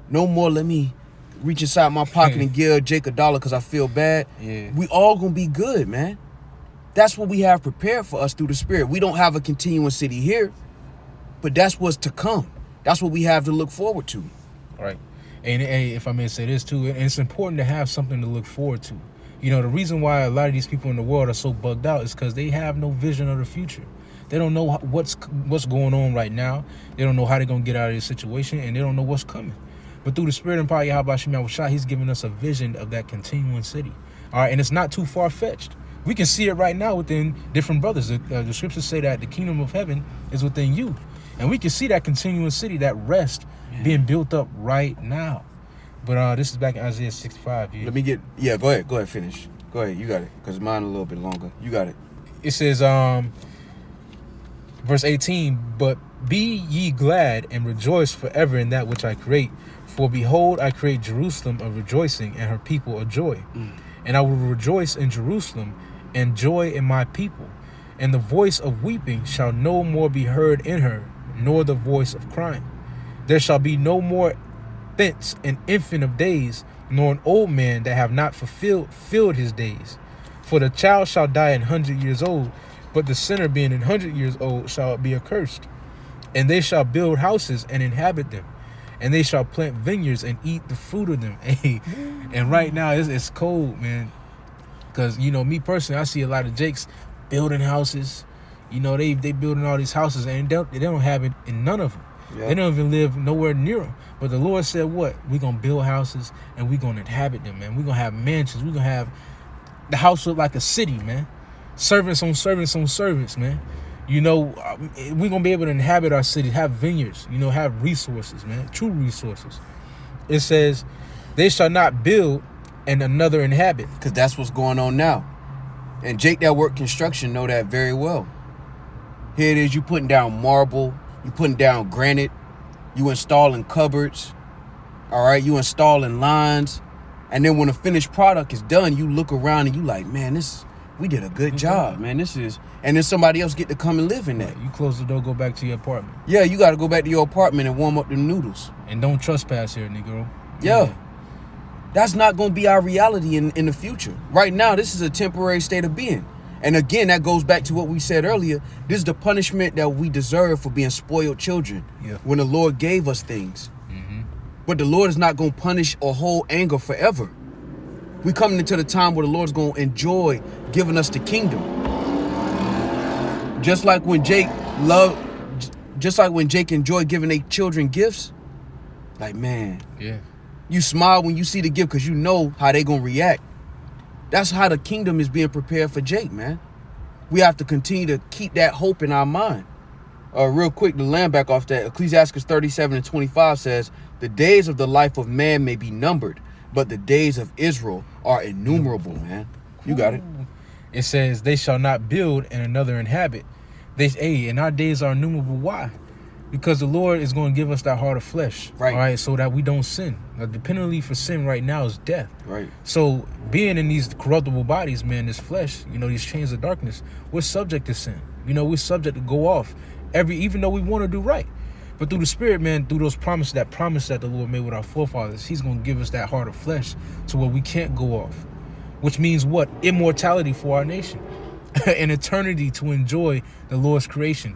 Speaker 1: No more. Let me reach inside my pocket and give Jake $1 because I feel bad.
Speaker 2: Yeah.
Speaker 1: We all gonna be good, man. That's what we have prepared for us through the Spirit. We don't have a continuing city here, but that's what's to come. That's what we have to look forward to.
Speaker 2: All right. And if I may say this too, and it's important to have something to look forward to. You know, the reason why a lot of these people in the world are so bugged out is because they have no vision of the future. They don't know what's going on right now. They don't know how they're going to get out of this situation, and they don't know what's coming. But through the Spirit and power of Yahweh Shem Yahushua, he's giving us a vision of that continuing city. All right, and it's not too far-fetched. We can see it right now within different brothers. The scriptures say that the kingdom of heaven is within you. And we can see that continuing city, that rest, being built up right now. But this is back in Isaiah 65.
Speaker 1: Let me go ahead, finish. Go ahead, you got it, because mine a little bit longer. You got it.
Speaker 2: It says, verse 18, but be ye glad and rejoice forever in that which I create. For behold, I create Jerusalem a rejoicing and her people a joy. And I will rejoice in Jerusalem and joy in my people. And the voice of weeping shall no more be heard in her, nor the voice of crying. There shall be no more thence an infant of days, nor an old man that have not fulfilled his days. For the child shall die 100 years old, but the sinner being 100 years old shall be accursed. And they shall build houses and inhabit them, and they shall plant vineyards and eat the fruit of them. Hey, and right now it's cold, man. Because, you know, me personally, I see a lot of Jakes building houses. You know, they building all these houses, and they don't have it in none of them. Yep. They don't even live nowhere near them. But the Lord said, what? We're going to build houses, and we're going to inhabit them, man. We're going to have mansions. We're going to have the house look like a city, man. Servants on servants on servants, man. You know, we're going to be able to inhabit our city, have vineyards, you know, have resources, man, true resources. It says, they shall not build and another inhabit.
Speaker 1: Because that's what's going on now. And Jake that work construction know that very well. Here it is, you putting down marble, you putting down granite, you installing cupboards, all right, you installing lines. And then when the finished product is done, you look around and you like, man, we did a good job, man. And then somebody else get to come and live in that.
Speaker 2: You close the door, go back to your apartment.
Speaker 1: Yeah, you got to go back to your apartment and warm up the noodles.
Speaker 2: And don't trespass here, Negro.
Speaker 1: Yeah. That's not going to be our reality in the future. Right now, this is a temporary state of being. And again, that goes back to what we said earlier. This is the punishment that we deserve for being spoiled children when the Lord gave us things. Mm-hmm. But the Lord is not going to punish or hold anger forever. We're coming into the time where the Lord's going to enjoy giving us the kingdom. Just like when Jake enjoyed giving their children gifts. Like, man, you smile when you see the gift because you know how they going to react. That's how the kingdom is being prepared for Jake, man. We have to continue to keep that hope in our mind. Real quick, to land back off that, Ecclesiastes 37:25 says, the days of the life of man may be numbered, but the days of Israel are innumerable, man. You got it.
Speaker 2: It says, they shall not build and another inhabit. And our days are innumerable. Why? Because the Lord is going to give us that heart of flesh, right? All right, so that we don't sin. Now, the penalty for sin right now is death.
Speaker 1: Right.
Speaker 2: So being in these corruptible bodies, man, this flesh, you know, these chains of darkness, we're subject to sin. You know, we're subject to go off even though we want to do right. But through the Spirit, man, through those promises, that promise that the Lord made with our forefathers, he's going to give us that heart of flesh to where we can't go off. Which means what? Immortality for our nation. An eternity to enjoy the Lord's creation.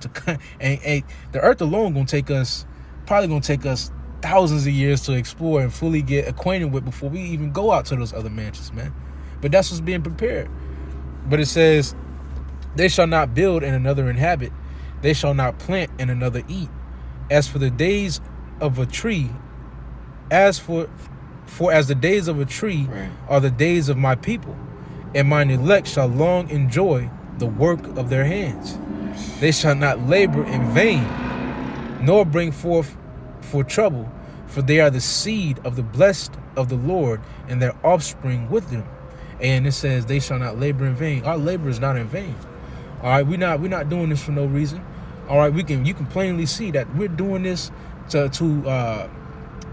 Speaker 2: And the earth alone probably going to take us thousands of years to explore and fully get acquainted with before we even go out to those other mansions, man. But that's what's being prepared. But it says, they shall not build and another inhabit. They shall not plant and another eat. As for the days of a tree, as for For as the days of a tree are the days of my people, and mine elect shall long enjoy the work of their hands. They shall not labor in vain, nor bring forth for trouble, for they are the seed of the blessed of the Lord, and their offspring with them. And it says they shall not labor in vain. Our labor is not in vain. All right, we're not doing this for no reason. All right, you can plainly see that we're doing this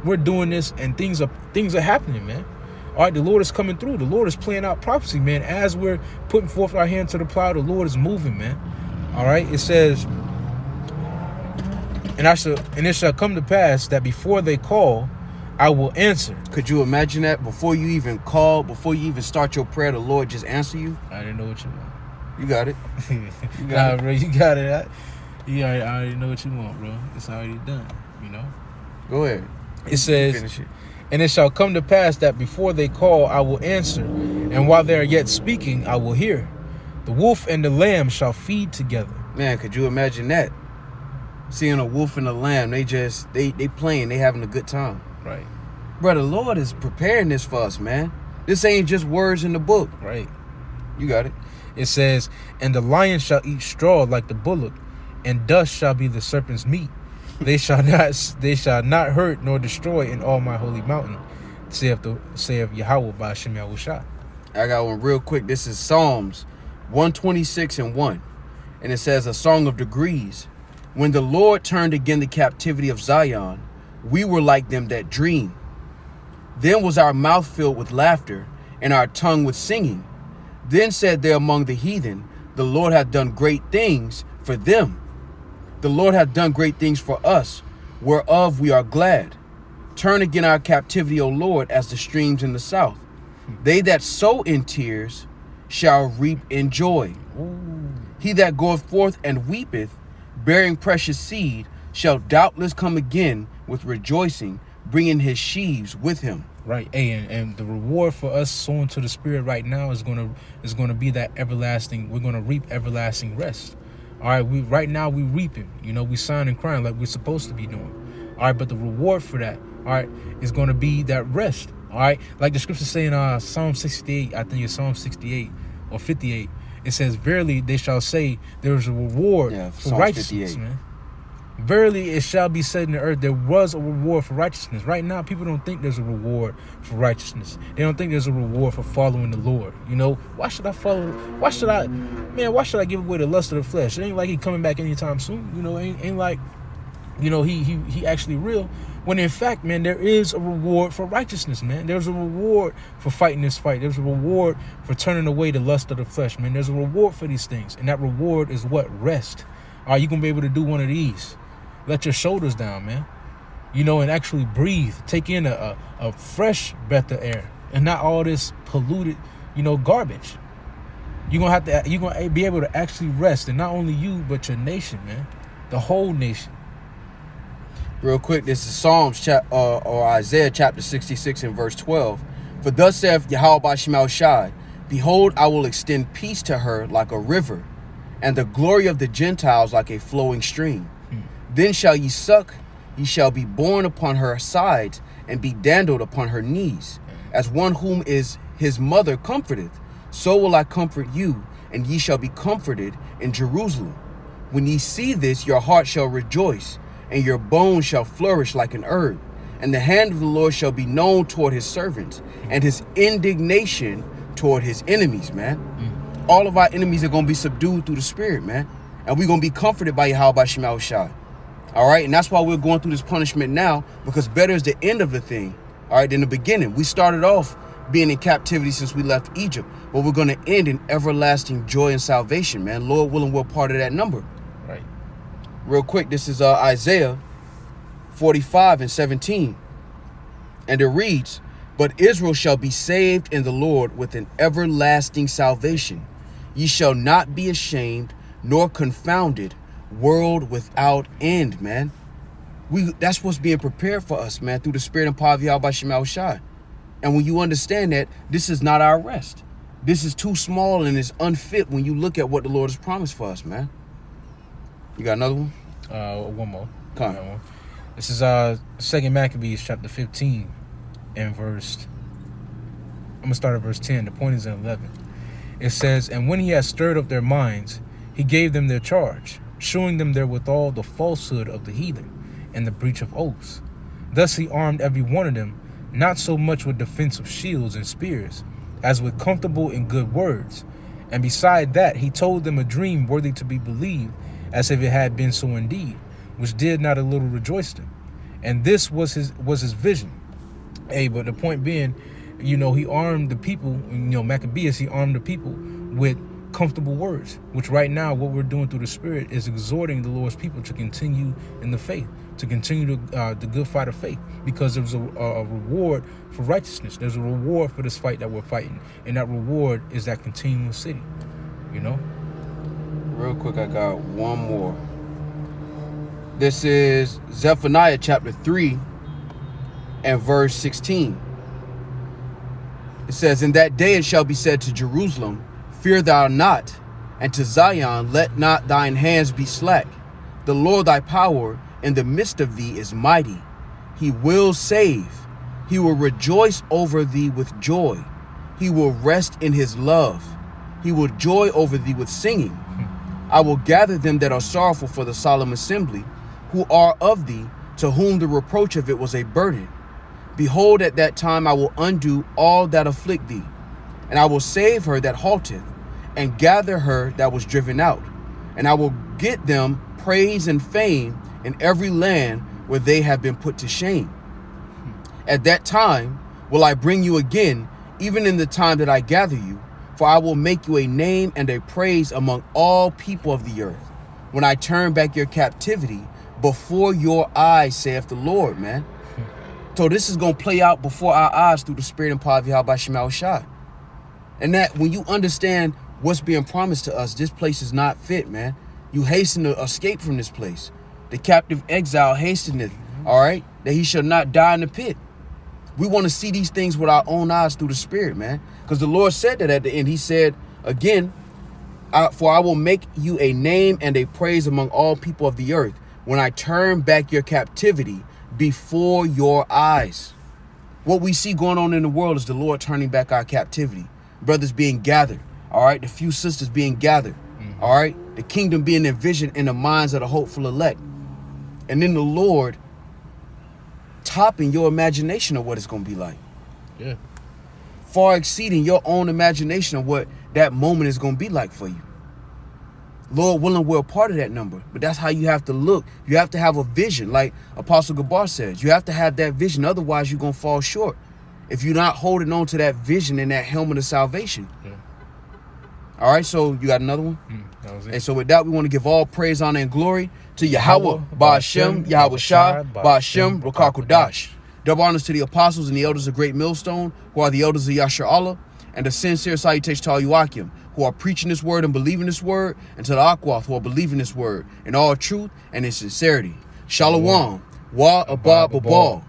Speaker 2: we're doing this, and things are happening, man. All right, the Lord is coming through. The Lord is playing out prophecy, man. As we're putting forth our hand to the plow, the Lord is moving, man. All right, it says, and it shall come to pass that before they call, I will answer.
Speaker 1: Could you imagine that? Before you even call, before you even start your prayer, the Lord just answer you?
Speaker 2: I didn't know what you want.
Speaker 1: You got it.
Speaker 2: Bro, you got it. I already know what you want, bro. It's already done, you know?
Speaker 1: Go ahead.
Speaker 2: It says, and it shall come to pass that before they call, I will answer. And while they are yet speaking, I will hear. The wolf and the lamb shall feed together.
Speaker 1: Man, could you imagine that? Seeing a wolf and a lamb, they playing, they having a good time.
Speaker 2: Right.
Speaker 1: Bro, the Lord is preparing this for us, man. This ain't just words in the book.
Speaker 2: Right.
Speaker 1: You got it.
Speaker 2: It says, and the lion shall eat straw like the bullock, and dust shall be the serpent's meat. They shall not hurt nor destroy in all my holy mountain, saith Yahweh by Hashem Yahushua.
Speaker 1: I got one real quick. This is Psalms 126:1. And it says, a song of degrees. When the Lord turned again the captivity of Zion, we were like them that dream. Then was our mouth filled with laughter, and our tongue with singing. Then said they among the heathen, the Lord hath done great things for them. The Lord hath done great things for us, whereof we are glad. Turn again our captivity, O Lord, as the streams in the south. They that sow in tears shall reap in joy. He that goeth forth and weepeth, bearing precious seed, shall doubtless come again with rejoicing, bringing his sheaves with him.
Speaker 2: Right. Hey, and the reward for us sowing to the Spirit right now is gonna be that everlasting. We're gonna reap everlasting rest. All right. Right now we reaping. You know, we signing and crying like we're supposed to be doing. All right. But the reward for that, all right, is gonna be that rest. All right. Like the scriptures say in Psalm 68, I think it's Psalm 68 or 58. It says, "Verily they shall say there is a reward for righteousness." 58. Man. Verily it shall be said in the earth, there was a reward for righteousness. Right now, people don't think there's a reward for righteousness. They don't think there's a reward for following the Lord. You know, why should I give away the lust of the flesh? It ain't like he coming back anytime soon. You know, ain't like, you know, he actually real. When in fact, man, there is a reward for righteousness, man. There's a reward for fighting this fight. There's a reward for turning away the lust of the flesh, man. There's a reward for these things. And that reward is what? Rest. All right, you can be able to do one of these. Let your shoulders down, man. You know, and actually breathe. Take in a fresh breath of air, and not all this polluted, you know, garbage. You're gonna be able to actually rest, and not only you, but your nation, man, the whole nation.
Speaker 1: Real quick, this is Psalms or Isaiah chapter 66 and verse 12. For thus saith Yahweh by Shema Shai, behold, I will extend peace to her like a river, and the glory of the Gentiles like a flowing stream. Then shall ye suck, ye shall be borne upon her sides, and be dandled upon her knees. As one whom is his mother comforteth, so will I comfort you, and ye shall be comforted in Jerusalem. When ye see this, your heart shall rejoice, and your bones shall flourish like an herb. And the hand of the Lord shall be known toward his servants, and his indignation toward his enemies, man. All of our enemies are going to be subdued through the Spirit, man. And we're going to be comforted by Yahweh by Shema Shai. All right, and that's why we're going through this punishment now, because better is the end of the thing, all right, than the beginning. We started off being in captivity since we left Egypt, but we're going to end in everlasting joy and salvation, man. Lord willing, we're part of that number.
Speaker 2: Right.
Speaker 1: Real quick, this is Isaiah 45 and 17. And it reads, but Israel shall be saved in the Lord with an everlasting salvation. Ye shall not be ashamed nor confounded, world without end, man. That's what's being prepared for us, man, through the Spirit and power of Yahweh Shema Shai. And when you understand that, this is not our rest. This is too small and it's unfit when you look at what the Lord has promised for us, man. You got another one?
Speaker 2: One more.
Speaker 1: Come on.
Speaker 2: This is 2 Maccabees chapter 15 in verse, I'm going to start at verse 10. The point is in 11. It says, and when he had stirred up their minds, he gave them their charge, showing them therewithal the falsehood of the heathen and the breach of oaths. Thus he armed every one of them, not so much with defense of shields and spears, as with comfortable and good words. And beside that, he told them a dream worthy to be believed, as if it had been so indeed, which did not a little rejoice them. And this was his vision. Hey, but the point being, you know, he armed the people, you know, Maccabeus, he armed the people with comfortable words, which right now what we're doing through the Spirit is exhorting the Lord's people to continue in the faith, to continue the good fight of faith, because there's a reward for righteousness. There's a reward for this fight that we're fighting, and that reward is that continual city, you know?
Speaker 1: Real quick, I got one more. This is Zephaniah chapter 3 and verse 16. It says, in that day it shall be said to Jerusalem, fear thou not, and to Zion, let not thine hands be slack. The Lord thy power in the midst of thee is mighty. He will save. He will rejoice over thee with joy. He will rest in his love. He will joy over thee with singing. I will gather them that are sorrowful for the solemn assembly, who are of thee, to whom the reproach of it was a burden. Behold, at that time I will undo all that afflict thee, and I will save her that halteth, and gather her that was driven out. And I will get them praise and fame in every land where they have been put to shame. At that time will I bring you again, even in the time that I gather you, for I will make you a name and a praise among all people of the earth, when I turn back your captivity before your eyes, saith the Lord, man. So this is going to play out before our eyes through the Spirit and power of Yahweh Shema Shai. And that when you understand what's being promised to us, this place is not fit, man. You hasten to escape from this place. The captive exile hasteneth, all right, that he shall not die in the pit. We want to see these things with our own eyes through the Spirit, man. Because the Lord said that at the end. He said, again, for I will make you a name and a praise among all people of the earth, when I turn back your captivity before your eyes. What we see going on in the world is the Lord turning back our captivity. Brothers being gathered, all right? The few sisters being gathered, all right? The kingdom being envisioned in the minds of the hopeful elect. And then the Lord topping your imagination of what it's going to be like.
Speaker 2: Yeah.
Speaker 1: Far exceeding your own imagination of what that moment is going to be like for you. Lord willing, we're a part of that number. But that's how you have to look. You have to have a vision, like Apostle Gabar says. You have to have that vision. Otherwise, you're going to fall short if you're not holding on to that vision and that helmet of salvation.
Speaker 2: Yeah.
Speaker 1: All right, so you got another one?
Speaker 2: That was it.
Speaker 1: And so with that, we want to give all praise, honor, and glory to Yahweh, Ba'ashem, Yahweh Shai, Ba'ashem, Rakakodash. Double honors to the apostles and the elders of Great Millstone, who are the elders of Yashar Allah, and a sincere salutation to all Yuakim, who are preaching this word and believing this word, and to the Akwath, who are believing this word in all truth and in sincerity. Shalom. Wa Abba Babal.